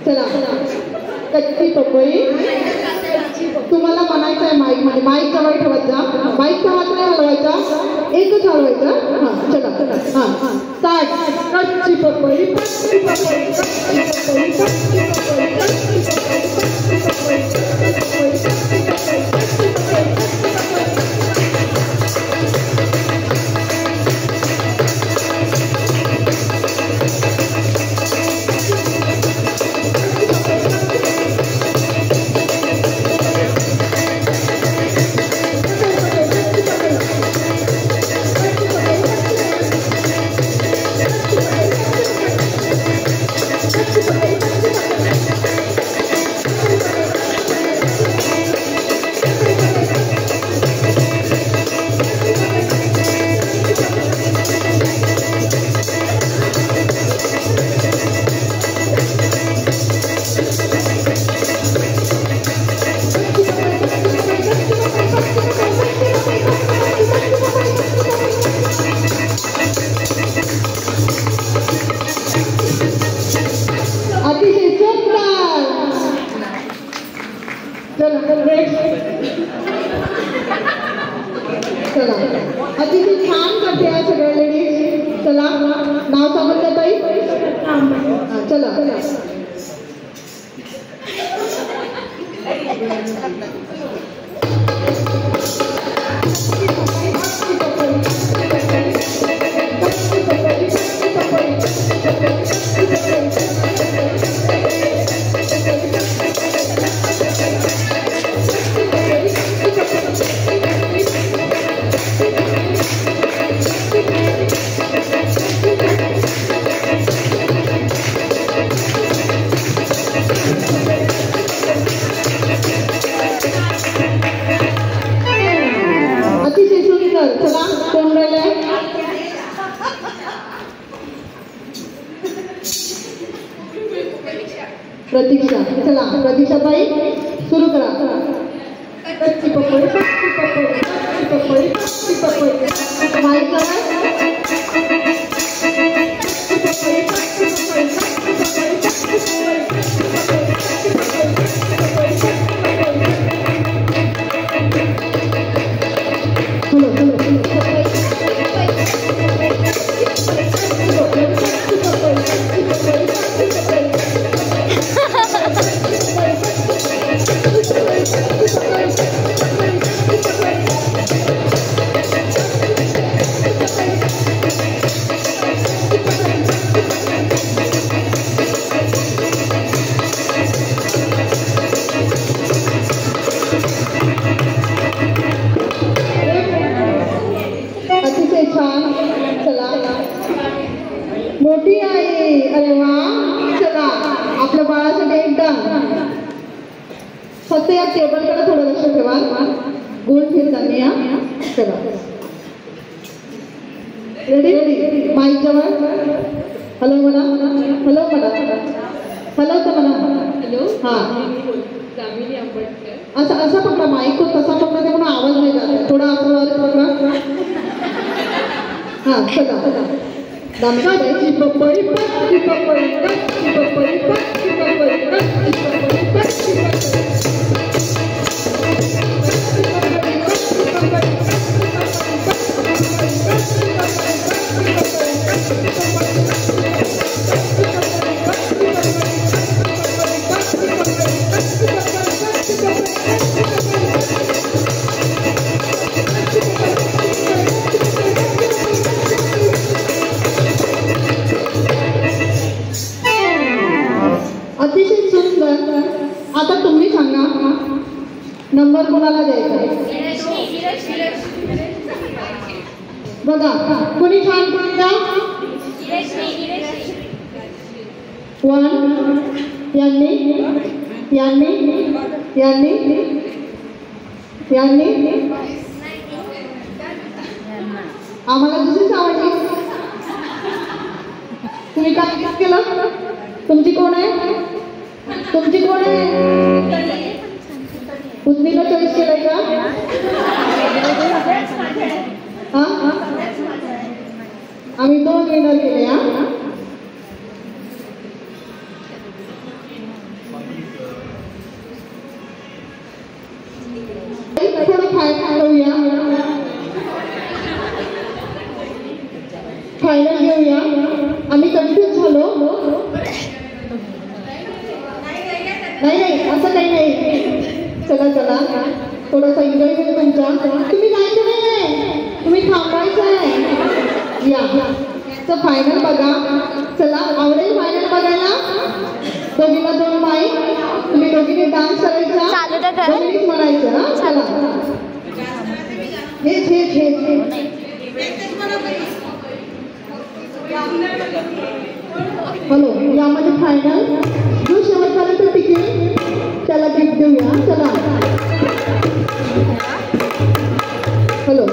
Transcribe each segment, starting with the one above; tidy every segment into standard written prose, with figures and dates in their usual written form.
चला कच्ची पपई. तुम्हाला म्हणायचं आहे माईक मध्ये, माईक जवळ ठेवत जा, माईकचा हात नाही हलवायचा, एकच हलवायचा. हा चला चला हा स्टार्ट. कच्ची पपई कच्ची पपई कच्ची पपई कच्ची पपई कच्ची पपई कच्ची पपई कच्ची पपई कच्ची पपई. चला अतिशय छान करते आहे सगळ्या लेडीज. चला नाव सांगितलं ताई. चला प्रतीक्षा. चला प्रतीक्षा ताई सुरू करा. कच्ची पपई कच्ची पपई कच्ची पपई कच्ची पपई. माईक मोठी आहे. अरे वा. चला आपल्या बाळासाठी एकदा फक्त या टेबलकडे थोडं लक्ष ठेवा. गोल फिरताना या. चला रेडी रेडी. माईक जवळ. हॅलो म्हणा. हॅलो म्हणा. हॅलो तर म्हणा. हॅलो. हा असं असं पकडा. माईक तो तसा पकडा ते म्हणून आवाज नाही जात. थोडा असं पकडा. हा चला. कच्ची पपई कच्ची पपई कच्ची पपई कच्ची पपई कच्ची पपई कच्ची पपई. अतिशय सुंदर. आता तुम्ही सांगा नंबर कोणाला द्यायचा. बघा कोणी छान द्या. 1 यांनी यांनी यांनी यांनी. आम्हाला दुसरीच आवडली. तुम्ही काय केलं. तुमची कोण आहे. तुमची कोण आहे. पुतणीला चॉईस केलंय का. हा आम्ही आम्ही 2 विनर केले हा. थोडं फायनल घेऊया. आम्ही कन्फ्यूज झालो. नाही असं काही नाही. चला थोडासा एन्जॉय केलं तुमचा. तुम्ही जायचं नाही, तुम्ही थांबायचं आहे. या तर फायनल बघा. चला आवडेल फायनल बघायला. दोघीला 2 माईक. तुम्ही दोघीने डान्स करायचा, दोघीच म्हणायचं हा. चला हे हॅलो. यामध्ये फायनल जो शेवटपर्यंत टिकेल त्याला गिफ्ट देऊया. चला हॅलो.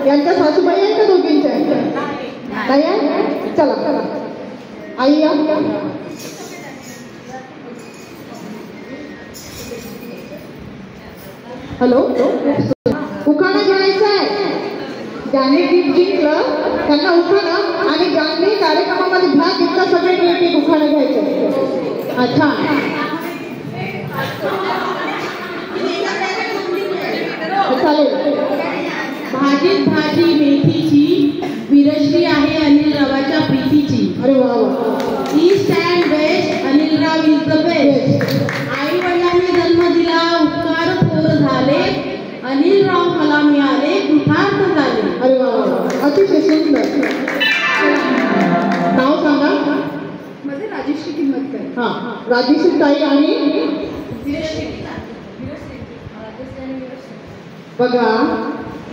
यांच्या सासूबाई आहेत का दोघींच्या? नाही आहे. चला आई या. हॅलो. उखाणा घ्यायचा आहे. ज्याने गिफ्ट जिंकलं त्यांना उखाणा आणि ज्यांनी कार्यक्रमामध्ये भाग घेतला सगळे मिळून उखाणा घ्यायचं. अच्छा चालेल. भाजीत भाजी मेथीची, विरश्री आहे अनिलरावाच्या प्रीतीची. अरे वा वा. East and west Anilrao is the best. आई वडिलांनी जन्म दिला उपकार थोर झाले, अनिलराव मला मिळाले कृतार्थ झाले. अरे वा वा. अतिशय सुंदर. नाव सांगा. माझे राजेश्री किंमतकर. हा राजेश्री ताई आणि बघा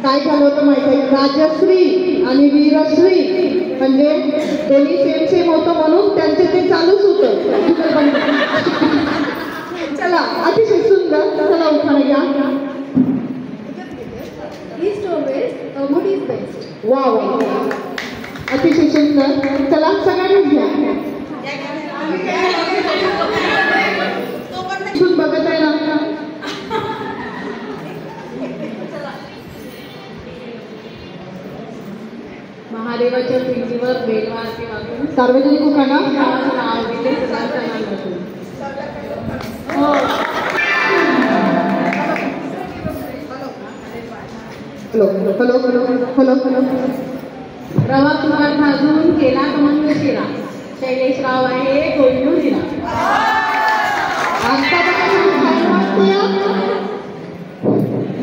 काय झालं होतं माहिती आहे. राजश्री आणि वीरश्री म्हणजे दोन्ही सेम होतं म्हणून त्यांचे ते चालूच होतं. चला अतिशय सुंदर. चला उखाणा घ्या. ईस्ट और वेस्ट अमूल इज बेस्ट. वा वा अतिशय सुंदर. चला सगळ्यांनीच घ्या. बघत आहे ना. महादेवाच्या प्रीतीवर बेलवारती वागून सार्वजनिक उखाणा नाव दिले हॅलो हॅलो हॅलो हॅलो. रवा तुपात भाजून केला खमंग शिरा. शैलेशराव आहे कोहिनूर जिल्हा. आता बघा किती छान वाटते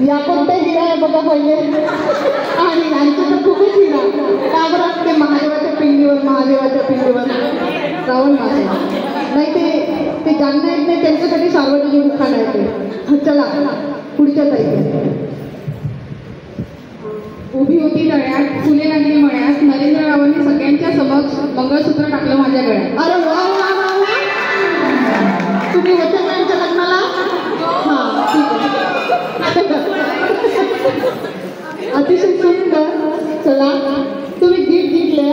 या कोणत्या हिरा आहे बघा पहिले. आणि यांचं तर खूपच हिरा. का बरं असते महादेवाच्या पिंडीवर रावण माझे नाही ते ज्यांना येत नाही त्यांच्यासाठी सार्वजनिक दुकान आहे ते. चला पुढच्या ताई. उभी होती तळ्यात फुले लागली मळ्यात नरेंद्ररावांनी सगळ्यांच्या समक्ष मंगळसूत्र टाकलं माझ्या गळ्यात. अरे वा वा वा वा. तुम्ही होते का यांच्या लग्नाला? हां ठीक आहे. अतिशय सुंदर. चला तुम्ही गीत जिंकले.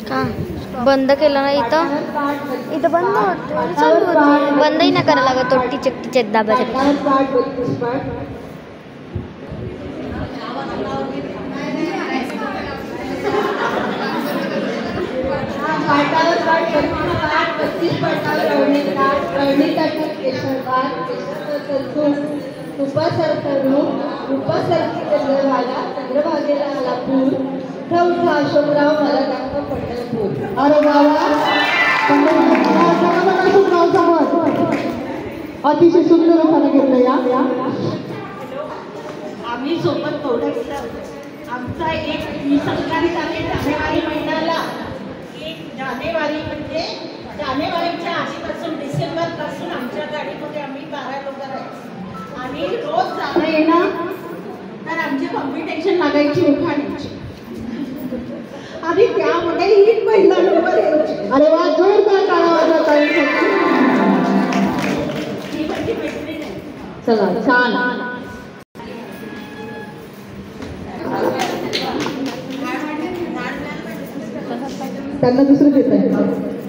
का बंद केलं ना इथं बंद होत चालू होते. बंदही ना करायला लागत टिचक दाबायचं. चंद्रभागेला आला पूर. अशोकराव मला टाकतं पंढरपूर. अरे बाबा अशोकराव समोर अतिशय सुंदर उखाणं घेतलं या. आम्ही सोबत कवडं केलं. आमचा एक सरकारी जानेवारी महिन्याला जानेवारी म्हणजे जानेवारीच्या आधीपासून डिसेंबरपासून आमच्या गाडीमध्ये आम्ही 12 लोक राहायचो आणि रोज जाणं येणं. तर आमची कॉम्पिटिशन लागायची उखाण्याची आणि त्यामध्ये ही पहिला नंबर यायची. अरे वा जोरदार टाळ्या वाजवत आहे. ही माझी मैत्रीण आहे. चला छान. त्यांना दुसरं घेत आहे.